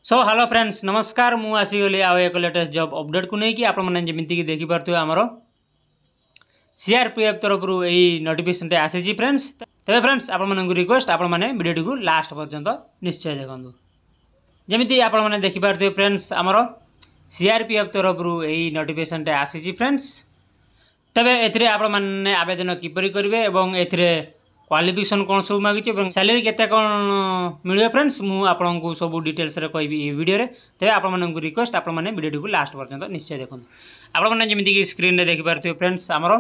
So hello friends नमस्कार मु आसीगली आउ एक लेटेस्ट जॉब अपडेट को लेकिन आपमि देखिपे आमर सीआरपीएफ तरफ यही नोटिफिकेशन आसी फ्रेंड्स। तेज फ्रेंड्स आपको रिक्वेस्ट आपने वीडियो को लास्ट पर्यंत निश्चय देखूँ जमी आपने देखिपे फ्रेंड्स आमर सीआरपीएफ तरफ यही नोटिफिकेशन आसी फ्रेंड्स। तेरे एथिरे आपने आवेदन किपरि करेंगे और ए क्वालिफिकेशन कौन सब मागिचे सैलरी केते कौन मिले फ्रेंड्स मु आपको सब डिटेल्स रे कहबी ये वीडियो रे। तेरे आपको रिक्वेस्ट आपने वीडियो को लास्ट पर्यंत निश्चय देखो। आपने जमीक स्क्रीन रे देखि पारथिबे फ्रेंड्स आमर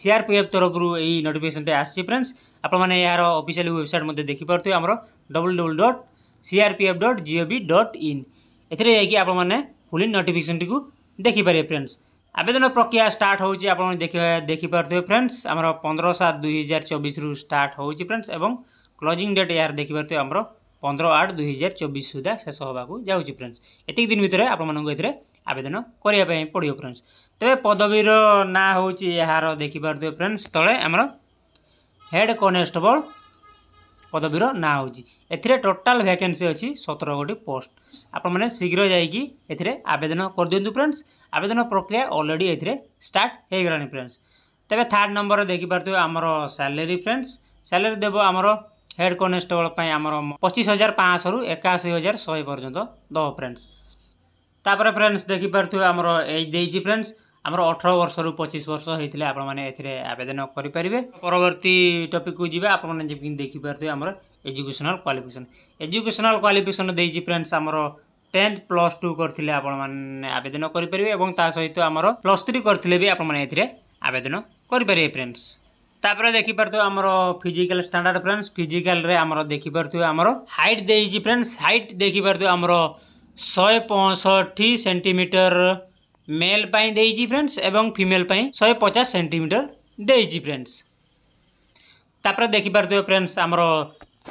सीआरपीएफ तरफ यही नोटिफिकेशन आसी फ्रेंड्स। आपने यार ऑफिशियल वेबसाइट मध्य देखि पारथिबे आमर www.crpf.gov.in एथिरे जाकि आपने फुल नोटिफिकेशन टी को देखि पारे फ्रेंड्स। आवेदन प्रक्रिया स्टार्ट होची आपन देखिपे फ्रेंड्स आमर 15/7/2024 रु स्टार्ट होची फ्रेंड्स एवं क्लोजिंग डेट यार देखिपे आमर 15/8/2024 सुधा शेष होगा जाऊँगी फ्रेंड्स। एतिक दिन भितर आपको आवेदन करने पड़ो फ्रेंड्स। तेरे पदवीर ना हूँ यार देखिपे फ्रेंड्स तले आमर हेड कनेस्टेबल पदवीर ना हूँ ए टोटाल वैकेंसी अच्छी 17 गोटी पोस्ट। आपने शीघ्र जाइए आवेदन कर दिंतु फ्रेंड्स। आवेदन प्रक्रिया ऑलरेडी ए स्टार्ट हो गलानी फ्रेंड्स। तेरे थर्ड नंबर देखिपे आमर सैलरी फ्रेंड्स सैलरी देव आमर हेड कनेस्टेबल आमर 25,500 रु 81,100 पर्यंत दब फ्रेंड्स। तापर फ्रेंड्स देखिपे आमर एज देजी फ्रेंड्स आमर 18 वर्ष रु 25 वर्ष होते आपने आवेदन करेंगे। परवर्ती टॉपिक को जी आपने देखिपे आमर एजुकेशनल क्वालिफिकेशन देजी फ्रेंड्स आमर 10th +2 करथिले आपने आवेदन करेंगे और ता सहित आमर +3 करथिले भी आपने आवेदन करेंगे फ्रेंड्स। तापर देखिपे आमर फिजिकल स्टैंडर्ड फ्रेंड्स फिजिकल रे आमर देखिपे आमर हाइट देजी फ्रेंड्स हाइट देखिपे आमर 165 सेंटीमीटर मेल पाई देजी फ्रेंड्स एवं फीमेल पाई 150 सेंटीमीटर देजी फ्रेंड्स। तापर देखिपे फ्रेंड्स आमर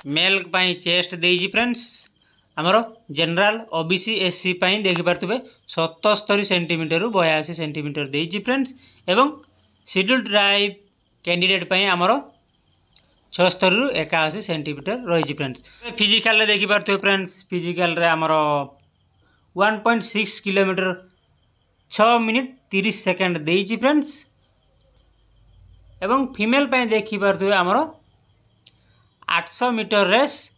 मेल पाई चेस्ट देजी फ्रेंड्स आमर जनरल ओबीसी एससी पाई देखिपे 77 सेंटीमीटर 82 सेंटीमीटर देजी फ्रेंड्स एवं शेड्यूल्ड ट्राइब कैंडिडेट पाई आमर 76 रु 81 सेंटीमीटर रही फ्रेंड्स। फिजिकल देखिपे फ्रेंड्स फिजिकल रे आमर 1.6 किलोमीटर 6 मिनिट 30 सेकेंड देजी फ्रेंड्स एवं फीमेल पाई देखिपे आमर 800 मीटर रेस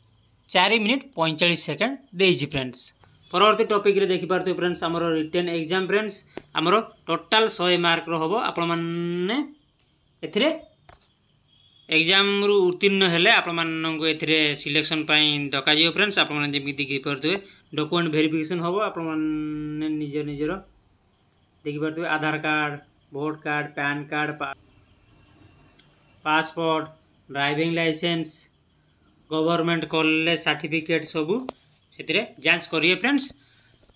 4 मिनिट 45 सेकेंड देजी फ्रेंड्स। परवर्ती टॉपिक रे देखिपे फ्रेंड्स आमर रिटन एग्जाम फ्रेंड्स आमर टोटाल 100 मार्क रो हबो। आपने एथिरे एग्जाम रु उत्तीर्ण हेले आपको एथिरे सिलेक्शन पाई डका जियो फ्रेंड्स। आपने जमी देखिपे डॉक्यूमेंट वेरिफिकेशन हबो आपने निजर देखिपे Aadhaar card vote card PAN card passport driving licence government college certificate सबू से जांच करिए फ्रेंड्स।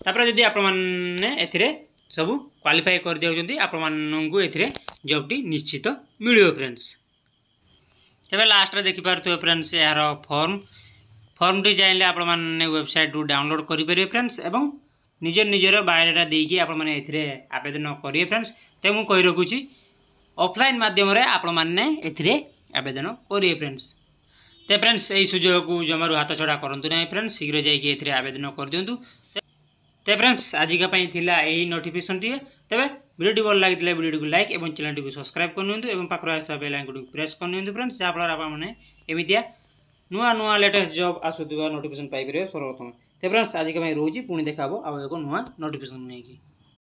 तापर जदि आपने एथिरे सबू क्वालिफाई कर दिया आपको एथिरे जॉब टी निश्चित मिलियो फ्रेंड्स। तेरे लास्ट रे देखिपे फ्रेंड्स यार फॉर्म टी चाहिए आपने वेबसाइट रु डाउनलोड करेंगे फ्रेंड्स एवं निजर बायोडाटा देकी आपने एथिरे आवेदन करिए फ्रेंड्स। तो मुझे कही रखुची ऑफलाइन माध्यम आपने एथिरे आवेदन करिए फ्रेंड्स। तो फ्रेंड्स यही सुजोग को जमारू हाथ छड़ा करूँ ना फ्रेंड्स शीघ्र जाइए आवेदन कर दिंतु। तो फ्रेंड्स आजिका थिला यही नोटिफिकेशन टी तेरे वीडियो भल लगी वीडियो को लाइक और चैनल को सब्सक्राइब कर पाखर आसता बेल आइकन को प्रेस कर फ्रेंड्स जहाँफल आपने एमतिया नुआ लेटेस्ट जॉब आसुवा नोटिफिकेशन पाइपर सर्वप्रथम। तो फ्रेंड्स आजिका रोचे पुणी देखा आउ एक नुआ नोटिफिकेशन नहीं।